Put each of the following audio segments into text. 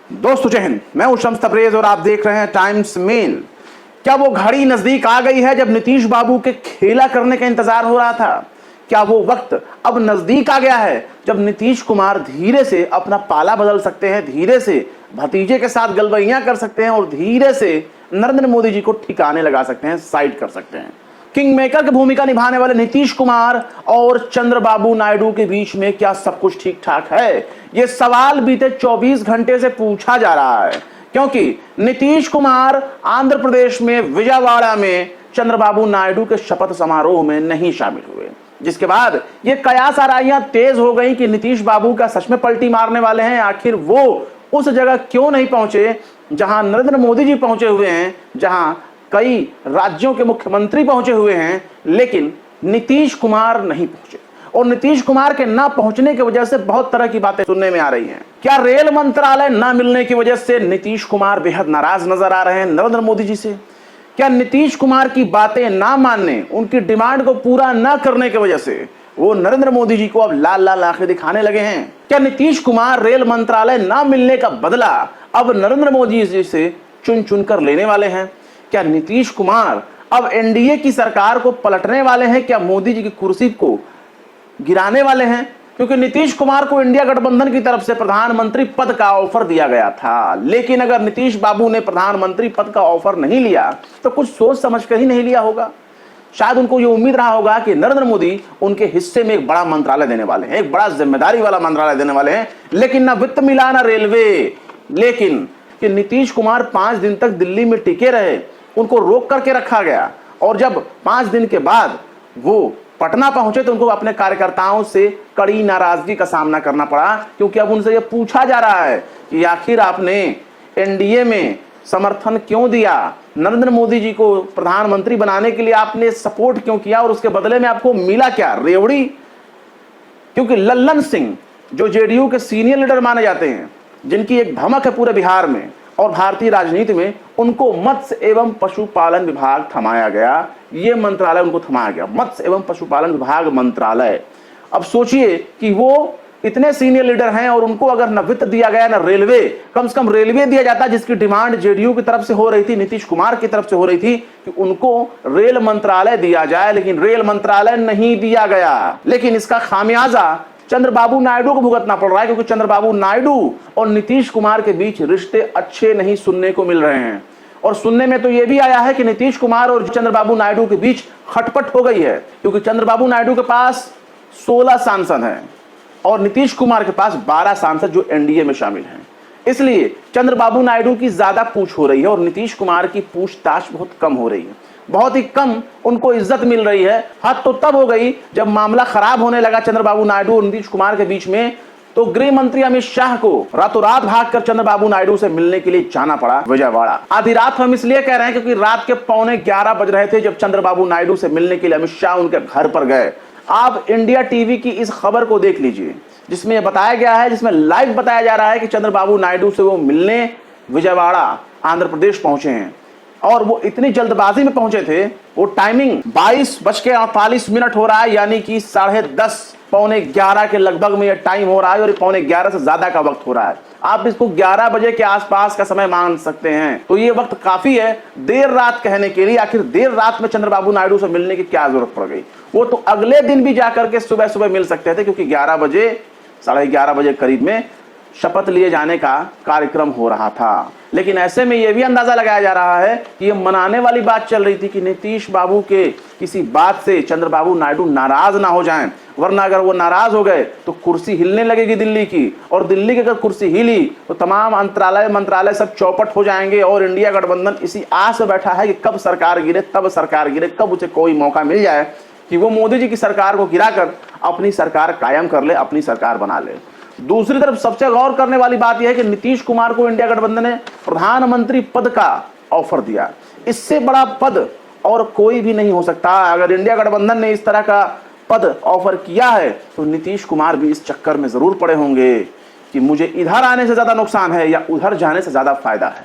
दोस्तों जय हिंद, मैं हूं शम्स तबरेज और आप देख रहे हैं टाइम्स मेल। क्या वो घड़ी नजदीक आ गई है जब नीतीश बाबू के खेला करने का इंतजार हो रहा था? क्या वो वक्त अब नजदीक आ गया है जब नीतीश कुमार धीरे से अपना पाला बदल सकते हैं, धीरे से भतीजे के साथ गलबैयां कर सकते हैं और धीरे से नरेंद्र मोदी जी को ठिकाने लगा सकते हैं, साइड कर सकते हैं? किंग मेकर की भूमिका निभाने वाले नीतीश कुमार और चंद्रबाबू नायडू के बीच में क्या सब कुछ ठीक ठाक है? यह सवाल बीते 24 घंटे से पूछा जा रहा है, क्योंकि नीतीश कुमार आंध्र प्रदेश में विजयवाड़ा में चंद्रबाबू नायडू के शपथ समारोह में नहीं शामिल हुए, जिसके बाद ये कयास आराइयां तेज हो गई कि नीतीश बाबू का सच में पलटी मारने वाले हैं। आखिर वो उस जगह क्यों नहीं पहुंचे जहां नरेंद्र मोदी जी पहुंचे हुए हैं, जहां कई राज्यों के मुख्यमंत्री पहुंचे हुए हैं, लेकिन नीतीश कुमार नहीं पहुंचे। और नीतीश कुमार के ना पहुंचने की वजह से बहुत तरह की बातें सुनने में आ रही हैं। क्या रेल मंत्रालय ना मिलने की वजह से नीतीश कुमार बेहद नाराज नजर आ रहे हैं नरेंद्र मोदी जी से? क्या नीतीश कुमार की बातें ना मानने, उनकी डिमांड को पूरा ना करने की वजह से वो नरेंद्र मोदी जी को अब लाल लाल आंखें दिखाने लगे हैं? क्या नीतीश कुमार रेल मंत्रालय ना मिलने का बदला अब नरेंद्र मोदी जी से चुन चुन कर लेने वाले हैं? क्या नीतीश कुमार अब एनडीए की सरकार को पलटने वाले हैं? क्या मोदी जी की कुर्सी को गिराने वाले हैं? क्योंकि नीतीश कुमार को इंडिया गठबंधन की तरफ से प्रधानमंत्री पद का ऑफर दिया गया था, लेकिन अगर नीतीश बाबू ने प्रधानमंत्री पद का ऑफर नहीं लिया तो कुछ सोच समझ कर ही नहीं लिया होगा। शायद उनको यह उम्मीद रहा होगा कि नरेंद्र मोदी उनके हिस्से में एक बड़ा मंत्रालय देने वाले हैं, एक बड़ा जिम्मेदारी वाला मंत्रालय देने वाले हैं, लेकिन ना वित्त मिला ना रेलवे। लेकिन कि नीतीश कुमार 5 दिन तक दिल्ली में टिके रहे, उनको रोक करके रखा गया, और जब 5 दिन के बाद वो पटना पहुंचे तो उनको अपने कार्यकर्ताओं से कड़ी नाराजगी का सामना करना पड़ा, क्योंकि अब उनसे यह पूछा जा रहा है कि आखिर आपने एनडीए में समर्थन क्यों दिया, नरेंद्र मोदी जी को प्रधानमंत्री बनाने के लिए आपने सपोर्ट क्यों किया, और उसके बदले में आपको मिला क्या? रेवड़ी। क्योंकि लल्लन सिंह जो जेडीयू के सीनियर लीडर माने जाते हैं, जिनकी एक धमक है पूरे बिहार में और भारतीय राजनीति में, उनको मत्स्य एवं पशुपालन विभाग थमाया गया। ये मंत्रालय उनको थमाया गया, मत्स्य एवं पशुपालन विभाग मंत्रालय। अब सोचिए कि वो इतने सीनियर लीडर हैं और उनको अगर न वित्त दिया गया न रेलवे, कम से कम रेलवे दिया जाता, जिसकी डिमांड जेडीयू की तरफ से हो रही थी, नीतीश कुमार की तरफ से हो रही थी कि उनको रेल मंत्रालय दिया जाए, लेकिन रेल मंत्रालय नहीं दिया गया। लेकिन इसका खामियाजा चंद्रबाबू नायडू को भुगतना पड़ रहा है, क्योंकि चंद्रबाबू नायडू और नीतीश कुमार के बीच रिश्ते अच्छे नहीं सुनने को मिल रहे हैं। और सुनने में तो यह भी आया है कि नीतीश कुमार और चंद्रबाबू नायडू के बीच खटपट हो गई है, क्योंकि चंद्रबाबू नायडू के पास 16 सांसद हैं और नीतीश कुमार के पास 12 सांसद जो एनडीए में शामिल हैं। इसलिए चंद्रबाबू नायडू की ज्यादा पूछ हो रही है और नीतीश कुमार की पूछताछ बहुत कम हो रही है, बहुत ही कम उनको इज्जत मिल रही है। हद तो तब हो गई जब मामला खराब होने लगा चंद्रबाबू नायडू और नीतीश कुमार के बीच में, तो गृह मंत्री अमित शाह को रातों रात भागकर चंद्रबाबू नायडू से मिलने के लिए जाना पड़ा विजयवाड़ा। आधी रात हम इसलिए कह रहे हैं क्योंकि रात के 11:15 बज रहे थे जब चंद्रबाबू नायडू से मिलने के लिए अमित शाह उनके घर पर गए। आप इंडिया टीवी की इस खबर को देख लीजिए, जिसमें बताया गया है, जिसमें लाइव बताया जा रहा है कि चंद्रबाबू नायडू से वो मिलने विजयवाड़ा आंध्र प्रदेश पहुंचे हैं। और वो इतनी जल्दबाजी में पहुंचे थे, वो टाइमिंग 22:48 हो रहा है, यानी कि 10:30 पौने 11 के लगभग में ये टाइम हो रहा है, और 11:15 से ज्यादा का वक्त हो रहा है। आप इसको 11 बजे के आसपास का समय मान सकते हैं। तो ये वक्त काफी है देर रात कहने के लिए। आखिर देर रात में चंद्रबाबू नायडू से मिलने की क्या जरूरत पड़ गई? वो तो अगले दिन भी जाकर के सुबह सुबह मिल सकते थे, क्योंकि 11 बजे 11:30 बजे करीब में शपथ लिए जाने का कार्यक्रम हो रहा था। लेकिन ऐसे में यह भी अंदाजा लगाया जा रहा है कि यह मनाने वाली बात चल रही थी कि नीतीश बाबू के किसी बात से चंद्रबाबू नायडू नाराज ना हो जाएं, वरना अगर वो नाराज हो गए तो कुर्सी हिलने लगेगी दिल्ली की, और दिल्ली की अगर कुर्सी हिली तो तमाम मंत्रालय सब चौपट हो जाएंगे। और इंडिया गठबंधन इसी आस में बैठा है कि कब सरकार गिरे, तब सरकार गिरे, कब उसे कोई मौका मिल जाए कि वो मोदी जी की सरकार को गिराकर अपनी सरकार कायम कर ले, अपनी सरकार बना ले। दूसरी तरफ सबसे गौर करने वाली बात यह है कि नीतीश कुमार को इंडिया गठबंधन ने प्रधानमंत्री पद का ऑफर दिया। इससे बड़ा पद और कोई भी नहीं हो सकता। अगर इंडिया गठबंधन ने इस तरह का पद ऑफर किया है तो नीतीश कुमार भी इस चक्कर में जरूर पड़े होंगे कि मुझे इधर आने से ज्यादा नुकसान है या उधर जाने से ज्यादा फायदा है।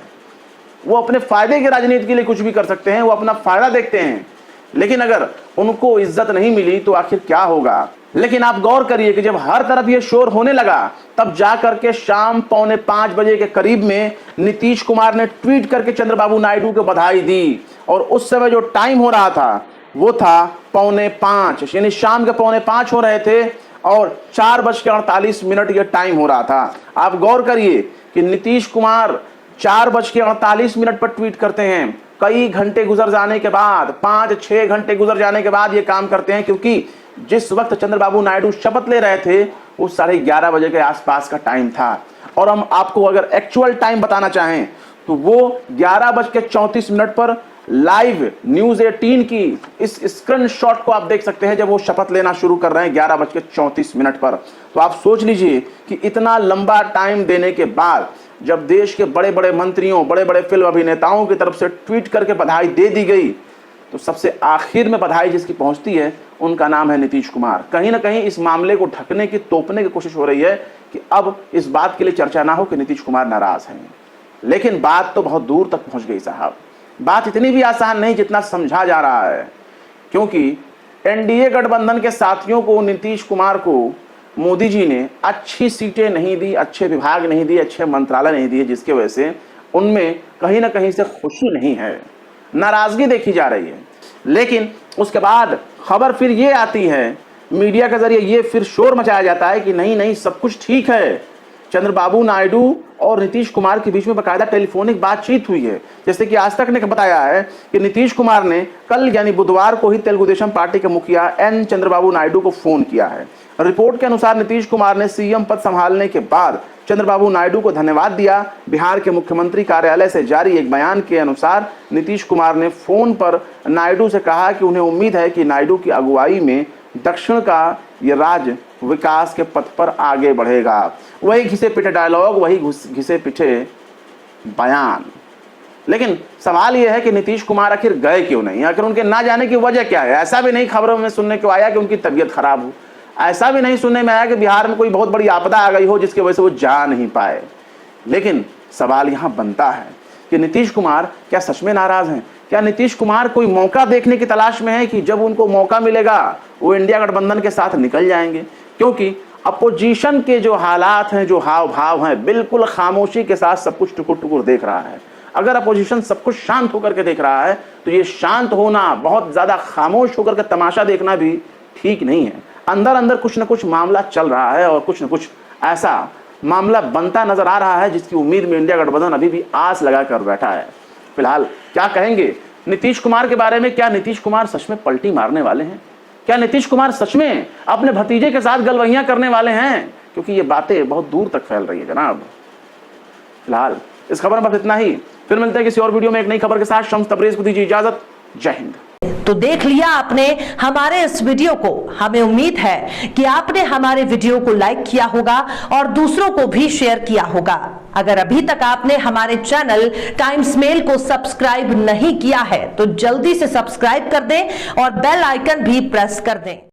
वो अपने फायदे की राजनीति के लिए कुछ भी कर सकते हैं, वो अपना फायदा देखते हैं। लेकिन अगर उनको इज्जत नहीं मिली तो आखिर क्या होगा? लेकिन आप गौर करिए कि जब हर तरफ ये शोर होने लगा तब जाकर के शाम 4:45 बजे के करीब में नीतीश कुमार ने ट्वीट करके चंद्रबाबू नायडू को बधाई दी। और उस समय जो टाइम हो रहा था वो था 4:45, यानी शाम के 4:45 हो रहे थे और 4:48 ये टाइम हो रहा था। आप गौर करिए कि नीतीश कुमार 4:48 पर ट्वीट करते हैं। कई घंटे गुजर जाने के बाद, 5-6 घंटे गुजर जाने के बाद ये काम करते हैं, क्योंकि जिस वक्त चंद्रबाबू नायडू शपथ ले रहे थे वो 11:30 बजे के आसपास का टाइम था। और हम आपको अगर एक्चुअल टाइम बताना चाहें तो वो 11:34 पर लाइव न्यूज 18 की इस स्क्रीनशॉट को आप देख सकते हैं जब वो शपथ लेना शुरू कर रहे हैं 11:34 पर। तो आप सोच लीजिए कि इतना लंबा टाइम देने के बाद जब देश के बड़े बड़े मंत्रियों, बड़े बड़े फिल्म अभिनेताओं की तरफ से ट्वीट करके बधाई दे दी गई, तो सबसे आखिर में बधाई जिसकी पहुंचती है उनका नाम है नीतीश कुमार। कहीं ना कहीं इस मामले को ढकने की, तोपने की कोशिश हो रही है कि अब इस बात के लिए चर्चा ना हो कि नीतीश कुमार नाराज हैं। लेकिन बात तो बहुत दूर तक पहुंच गई साहब। बात इतनी भी आसान नहीं जितना समझा जा रहा है, क्योंकि एनडीए गठबंधन के साथियों को, नीतीश कुमार को मोदी जी ने अच्छी सीटें नहीं दी, अच्छे विभाग नहीं दिए, अच्छे मंत्रालय नहीं दिए, जिसके वजह से उनमें कहीं ना कहीं से खुशी नहीं है, नाराजगी देखी जा रही है। लेकिन उसके बाद खबर फिर ये आती है, मीडिया के जरिए ये फिर शोर मचाया जाता है कि नहीं नहीं सब कुछ ठीक है, चंद्रबाबू नायडू और नीतीश कुमार के बीच में बाकायदा टेलीफोनिक बातचीत हुई है। जैसे कि आज तक ने बताया है कि नीतीश कुमार ने कल यानी बुधवार को ही तेलुगु देशम पार्टी के मुखिया एन चंद्रबाबू नायडू को फोन किया है। रिपोर्ट के अनुसार नीतीश कुमार ने सीएम पद संभालने के बाद चंद्रबाबू नायडू को धन्यवाद दिया। बिहार के मुख्यमंत्री कार्यालय से जारी एक बयान के अनुसार नीतीश कुमार ने फोन पर नायडू से कहा कि उन्हें उम्मीद है कि नायडू की अगुवाई में दक्षिण का यह राज्य विकास के पथ पर आगे बढ़ेगा। वही घिसे पिटे डायलॉग, वही घिसे पिटे बयान। लेकिन सवाल यह है कि नीतीश कुमार आखिर गए क्यों नहीं, आखिर उनके ना जाने की वजह क्या है। ऐसा भी नहीं खबरों में सुनने को आया कि उनकी तबीयत खराब हो, ऐसा भी नहीं सुनने में आया कि बिहार में कोई बहुत बड़ी आपदा आ गई हो जिसकी वजह से वो जा नहीं पाए। लेकिन सवाल यहाँ बनता है कि नीतीश कुमार क्या सच में नाराज हैं? क्या नीतीश कुमार कोई मौका देखने की तलाश में है कि जब उनको मौका मिलेगा वो इंडिया गठबंधन के साथ निकल जाएंगे? क्योंकि अपोजिशन के जो हालात हैं, जो हाव भाव हैं, बिल्कुल खामोशी के साथ सब कुछ टुकुर टुकुर देख रहा है। अगर अपोजिशन सब कुछ शांत होकर के देख रहा है तो ये शांत होना, बहुत ज्यादा खामोश होकर के तमाशा देखना भी ठीक नहीं है। अंदर अंदर कुछ न कुछ मामला चल रहा है और कुछ न कुछ ऐसा मामला बनता नजर आ रहा है जिसकी उम्मीद में इंडिया गठबंधन अभी भी आस लगा कर बैठा है। फिलहाल क्या कहेंगे नीतीश कुमार के बारे में? क्या नीतीश कुमार सच में पलटी मारने वाले हैं? क्या नीतीश कुमार सच में अपने भतीजे के साथ गलवहियां करने वाले हैं? क्योंकि ये बातें बहुत दूर तक फैल रही है जनाब। फिलहाल इस खबर में बस इतना ही। फिर मिलते हैं किसी और वीडियो में एक नई खबर के साथ। शम्स तबरेज को दीजिए इजाजत। जय हिंद। तो देख लिया आपने हमारे इस वीडियो को। हमें उम्मीद है कि आपने हमारे वीडियो को लाइक किया होगा और दूसरों को भी शेयर किया होगा। अगर अभी तक आपने हमारे चैनल टाइम्स मेल को सब्सक्राइब नहीं किया है तो जल्दी से सब्सक्राइब कर दें और बेल आइकन भी प्रेस कर दें।